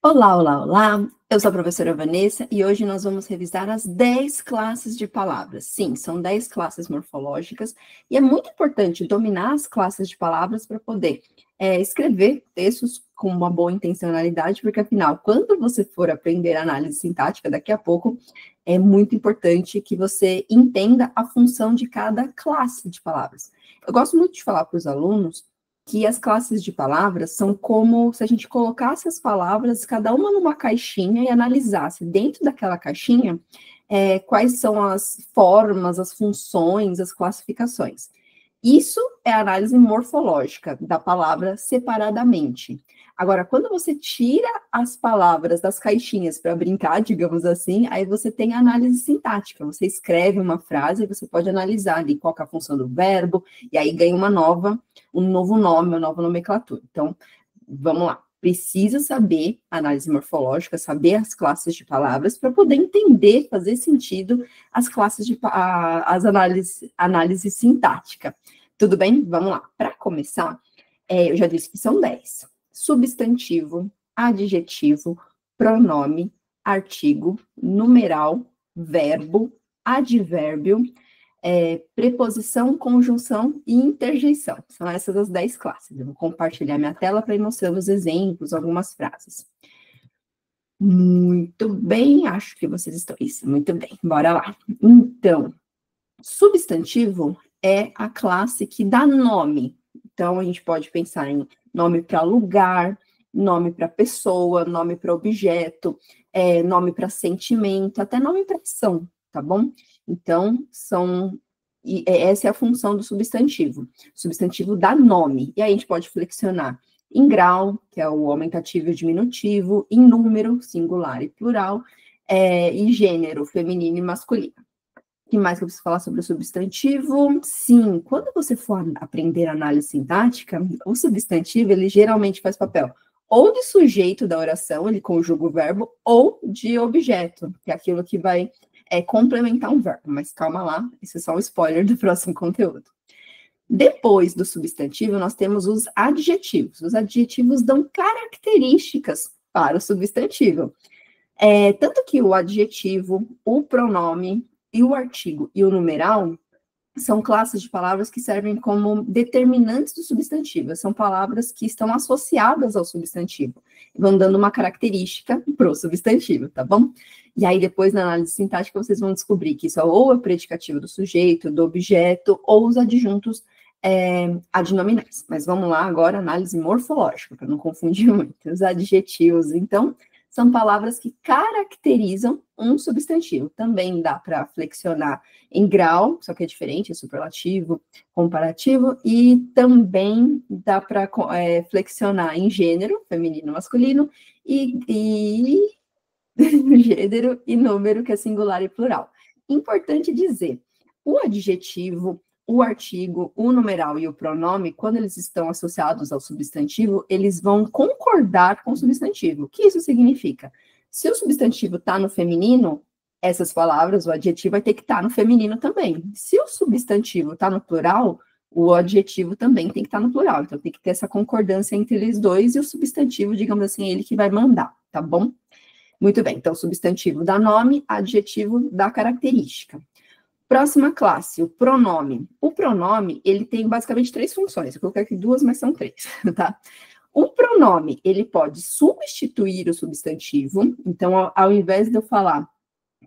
Olá, olá, olá! Eu sou a professora Vanessa e hoje nós vamos revisar as 10 classes de palavras. Sim, são 10 classes morfológicas e é muito importante dominar as classes de palavras para poder escrever textos com uma boa intencionalidade, porque afinal, quando você for aprender análise sintática daqui a pouco, é muito importante que você entenda a função de cada classe de palavras. Eu gosto muito de falar para os alunos que as classes de palavras são como se a gente colocasse as palavras, cada uma numa caixinha, e analisasse dentro daquela caixinha quais são as formas, as funções, as classificações. Isso é a análise morfológica da palavra separadamente. Agora, quando você tira as palavras das caixinhas para brincar, digamos assim, aí você tem a análise sintática. Você escreve uma frase e você pode analisar ali qual é a função do verbo, e aí ganha um novo nome, uma nova nomenclatura. Então, vamos lá. Precisa saber análise morfológica, saber as classes de palavras para poder entender, fazer sentido as classes de as análise sintática. Tudo bem? Vamos lá. Para começar, eu já disse que são 10. Substantivo, adjetivo, pronome, artigo, numeral, verbo, advérbio, preposição, conjunção e interjeição. São essas as 10 classes. Eu vou compartilhar minha tela para ir mostrando os exemplos, algumas frases. Muito bem, acho que vocês estão... Isso, muito bem, bora lá. Então, substantivo é a classe que dá nome. Então, a gente pode pensar em nome para lugar, nome para pessoa, nome para objeto, nome para sentimento, até nome para ação, tá bom? Então, essa é a função do substantivo. O substantivo dá nome, e aí a gente pode flexionar em grau, que é o aumentativo e o diminutivo, em número, singular e plural, e gênero, feminino e masculino. O que mais que eu preciso falar sobre o substantivo? Sim, quando você for aprender análise sintática, o substantivo, ele geralmente faz papel ou de sujeito da oração, ele conjuga o verbo, ou de objeto, que é aquilo que vai complementar um verbo. Mas calma lá, isso é só um spoiler do próximo conteúdo. Depois do substantivo, nós temos os adjetivos. Os adjetivos dão características para o substantivo. Tanto que o adjetivo, o pronome e o artigo e o numeral são classes de palavras que servem como determinantes do substantivo. São palavras que estão associadas ao substantivo, vão dando uma característica para o substantivo, tá bom? E aí, depois, na análise sintática, vocês vão descobrir que isso é ou o predicativo do sujeito, do objeto, ou os adjuntos adnominais. Mas vamos lá agora, análise morfológica, para não confundir muito. Os adjetivos, então, são palavras que caracterizam um substantivo. Também dá para flexionar em grau, só que é diferente, é superlativo, comparativo, e também dá para flexionar em gênero, feminino, masculino, e gênero e número, que é singular e plural. Importante dizer, o adjetivo, o artigo, o numeral e o pronome, quando eles estão associados ao substantivo, eles vão concordar com o substantivo. O que isso significa? Se o substantivo está no feminino, essas palavras, o adjetivo vai ter que estar no feminino também. Se o substantivo está no plural, o adjetivo também tem que estar no plural. Então, tem que ter essa concordância entre eles dois, e o substantivo, digamos assim, é ele que vai mandar, tá bom? Muito bem, então, substantivo dá nome, adjetivo dá característica. Próxima classe, o pronome. O pronome, ele tem basicamente 3 funções. Eu coloquei aqui 2, mas são 3, tá? O pronome, ele pode substituir o substantivo. Então, ao invés de eu falar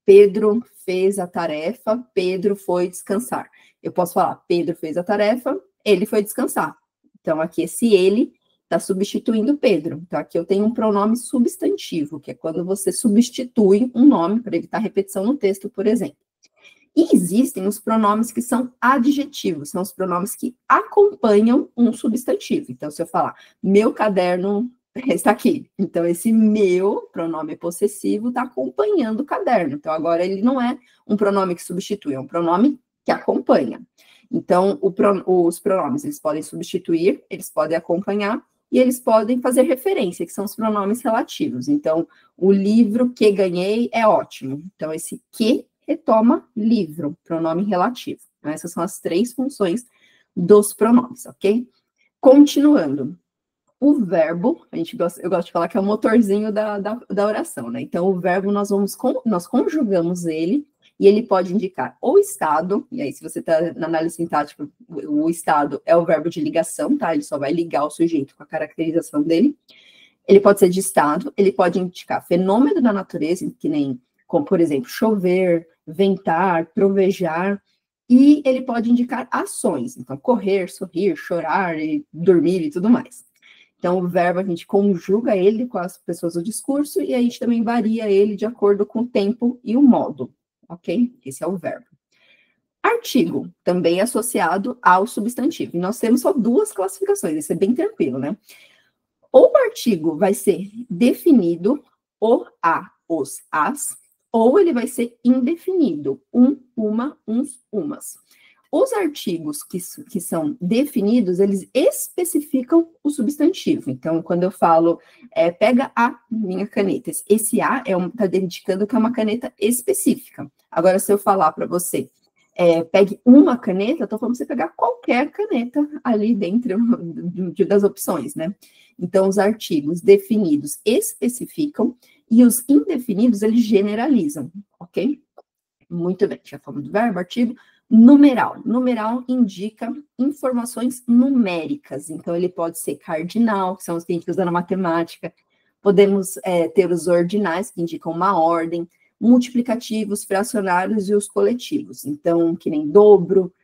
Pedro fez a tarefa, Pedro foi descansar, eu posso falar Pedro fez a tarefa, ele foi descansar. Então, aqui esse ele está substituindo Pedro. Então, aqui eu tenho um pronome substantivo, que é quando você substitui um nome para evitar repetição no texto, por exemplo. E existem os pronomes que são adjetivos, são os pronomes que acompanham um substantivo. Então, se eu falar, meu caderno está aqui. Então, esse meu, pronome possessivo, está acompanhando o caderno. Então, agora ele não é um pronome que substitui, é um pronome que acompanha. Então, os pronomes, eles podem substituir, eles podem acompanhar, e eles podem fazer referência, que são os pronomes relativos. Então, o livro que ganhei é ótimo. Então, esse que retoma livro, pronome relativo. Então, essas são as 3 funções dos pronomes, ok? Continuando. O verbo, eu gosto de falar que é o motorzinho da oração, né? Então, o verbo, nós conjugamos ele, e ele pode indicar o estado, e aí, se você está na análise sintática, o estado é o verbo de ligação, tá? Ele só vai ligar o sujeito com a caracterização dele. Ele pode ser de estado, ele pode indicar fenômeno da natureza, que nem, como, por exemplo, chover, ventar, trovejar, e ele pode indicar ações, então, correr, sorrir, chorar, dormir e tudo mais. Então, o verbo, a gente conjuga ele com as pessoas do discurso e a gente também varia ele de acordo com o tempo e o modo, ok? Esse é o verbo. Artigo, também associado ao substantivo. E nós temos só duas classificações, isso é bem tranquilo, né? Ou o artigo vai ser definido, o, a, os, as, ou ele vai ser indefinido, uma, uns, umas. Os artigos que são definidos, eles especificam o substantivo. Então, quando eu falo, pega a minha caneta, esse a está indicando que é uma caneta específica. Agora, se eu falar para você, pegue uma caneta, estou falando para você pegar qualquer caneta ali dentro das opções, né? Então, os artigos definidos especificam e os indefinidos, eles generalizam, ok? Muito bem, já falamos do verbo, artigo. Numeral. Numeral indica informações numéricas. Então, ele pode ser cardinal, que são os que a gente usa na matemática. Podemos ter os ordinais, que indicam uma ordem. Multiplicativos, fracionários e os coletivos. Então, que nem dobro,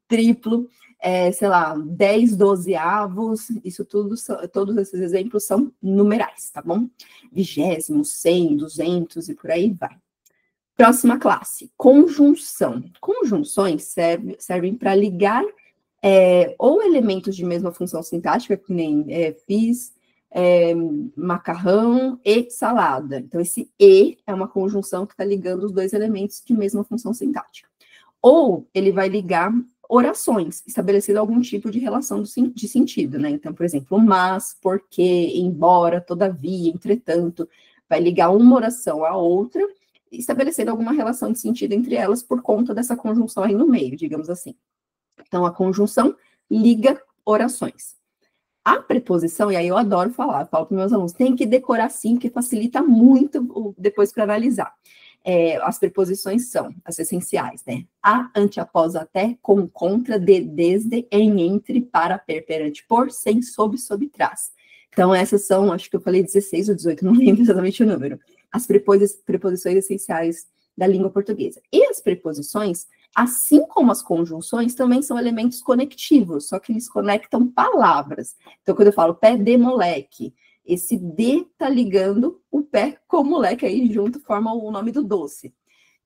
triplo, sei lá, 10 dozeavos, isso tudo, todos esses exemplos são numerais, tá bom? Vigésimos, 100, 200 e por aí vai. Próxima classe, conjunção. Conjunções servem para ligar ou elementos de mesma função sintática, que nem fiz, macarrão e salada. Então, esse e é uma conjunção que está ligando os dois elementos de mesma função sintática. Ou ele vai ligar orações, estabelecendo algum tipo de relação de sentido, né? Então, por exemplo, mas, porque, embora, todavia, entretanto, vai ligar uma oração à outra, estabelecendo alguma relação de sentido entre elas por conta dessa conjunção aí no meio, digamos assim. Então, a conjunção liga orações. A preposição, e aí eu adoro falar, eu falo para meus alunos, tem que decorar sim, que facilita muito depois para analisar. As preposições são as essenciais, né? A, ante, após, até, com, contra, de, desde, em, entre, para, perante, por, sem, sob, trás. Então, essas são, acho que eu falei 16 ou 18, não lembro exatamente o número. As preposições essenciais da língua portuguesa. E as preposições, assim como as conjunções, também são elementos conectivos, só que eles conectam palavras. Então, quando eu falo pé de moleque, esse de tá ligando o pé com o moleque aí junto, forma o nome do doce.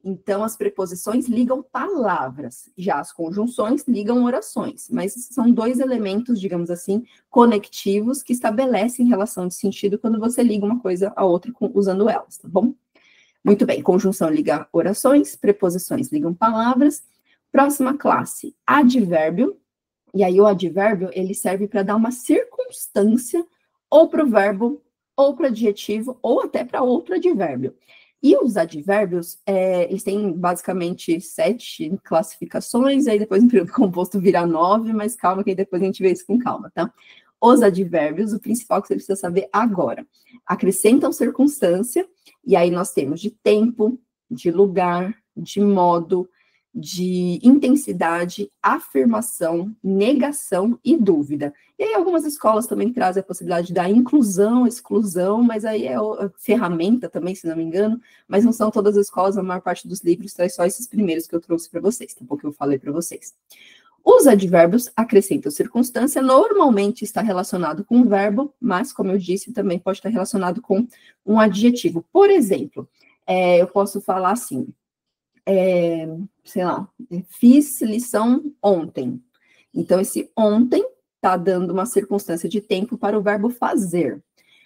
Então, as preposições ligam palavras, já as conjunções ligam orações, mas são dois elementos, digamos assim, conectivos que estabelecem relação de sentido quando você liga uma coisa à outra usando elas, tá bom? Muito bem, conjunção liga orações, preposições ligam palavras. Próxima classe, advérbio. E aí o advérbio, ele serve para dar uma circunstância ou para o verbo, ou para o adjetivo, ou até para outro advérbio. E os advérbios, eles têm basicamente 7 classificações, aí depois no período composto vira 9, mas calma que aí depois a gente vê isso com calma, tá? Os advérbios, o principal que você precisa saber agora, acrescentam circunstância, e aí nós temos de tempo, de lugar, de modo, de intensidade, afirmação, negação e dúvida. E aí algumas escolas também trazem a possibilidade da inclusão, exclusão, mas aí é ferramenta também, se não me engano, mas não são todas as escolas, a maior parte dos livros traz só esses primeiros que eu trouxe para vocês, tá bom? Que eu falei para vocês. Os advérbios acrescentam circunstância, normalmente está relacionado com um verbo, mas, como eu disse, também pode estar relacionado com um adjetivo. Por exemplo, eu posso falar assim, sei lá, fiz lição ontem. Então, esse ontem está dando uma circunstância de tempo para o verbo fazer.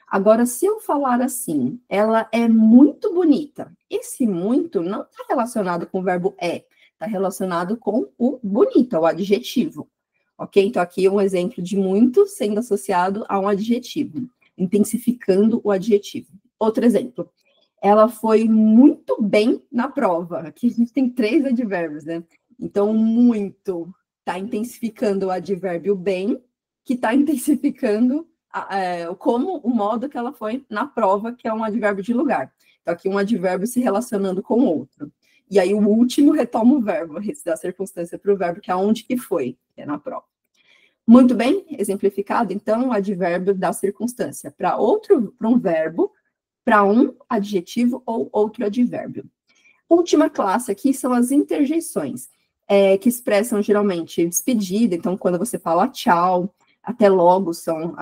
Agora, se eu falar assim, ela é muito bonita, esse muito não está relacionado com o verbo está relacionado com o bonito, o adjetivo, ok? Então, aqui é um exemplo de muito sendo associado a um adjetivo, intensificando o adjetivo. Outro exemplo, ela foi muito bem na prova. Aqui a gente tem 3 advérbios, né? Então, muito está intensificando o advérbio bem, que está intensificando como o modo que ela foi na prova, que é um advérbio de lugar. Então, aqui um advérbio se relacionando com o outro. E aí, o último retoma o verbo, da circunstância para o verbo, que é onde que foi, que é na prova. Muito bem, exemplificado, então, o advérbio da circunstância para um verbo, para um adjetivo ou outro advérbio. Última classe aqui são as interjeições, que expressam geralmente despedida. Então, quando você fala tchau, até logo são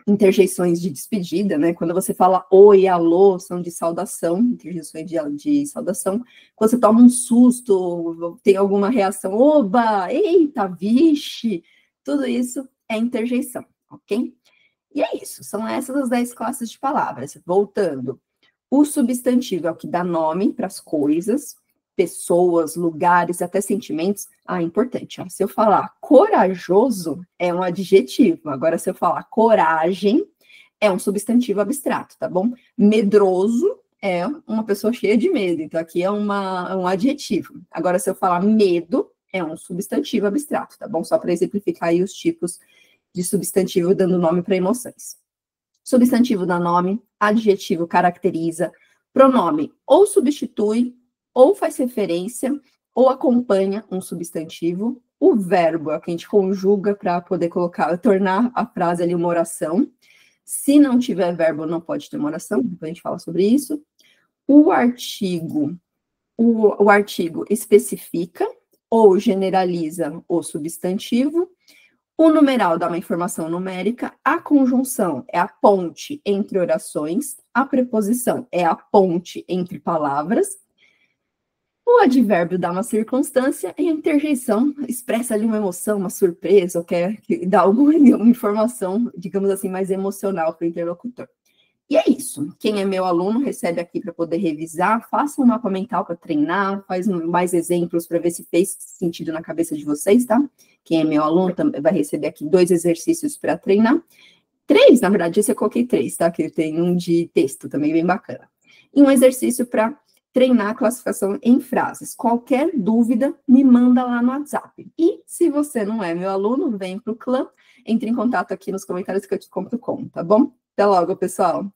interjeições de despedida, né? Quando você fala oi, alô, são de saudação, interjeições de saudação. Quando você toma um susto, tem alguma reação, oba, eita, vixe, tudo isso é interjeição, ok? E é isso, são essas as 10 classes de palavras. Voltando, o substantivo é o que dá nome para as coisas, pessoas, lugares, até sentimentos. Importante, ó, se eu falar corajoso, é um adjetivo. Agora, se eu falar coragem, é um substantivo abstrato, tá bom? Medroso é uma pessoa cheia de medo, então aqui é um adjetivo. Agora, se eu falar medo, é um substantivo abstrato, tá bom? Só para exemplificar aí os tipos de substantivo dando nome para emoções. Substantivo dá nome, adjetivo caracteriza, pronome ou substitui, ou faz referência, ou acompanha um substantivo. O verbo é o que a gente conjuga para poder tornar a frase ali uma oração. Se não tiver verbo, não pode ter uma oração, depois a gente fala sobre isso. O artigo especifica ou generaliza o substantivo. O numeral dá uma informação numérica, a conjunção é a ponte entre orações, a preposição é a ponte entre palavras, o advérbio dá uma circunstância e a interjeição expressa ali uma emoção, uma surpresa, ou quer dar alguma informação, digamos assim, mais emocional para o interlocutor. E é isso. Quem é meu aluno recebe aqui para poder revisar, faça um mapa mental para treinar, faz mais exemplos para ver se fez sentido na cabeça de vocês, tá? Quem é meu aluno também vai receber aqui 2 exercícios para treinar. 3, na verdade, esse eu coloquei 3, tá? Que tem um de texto também bem bacana. E um exercício para treinar a classificação em frases. Qualquer dúvida, me manda lá no WhatsApp. E se você não é meu aluno, vem para o clã, entre em contato aqui nos comentários que eu te conto como, tá bom? Até logo, pessoal!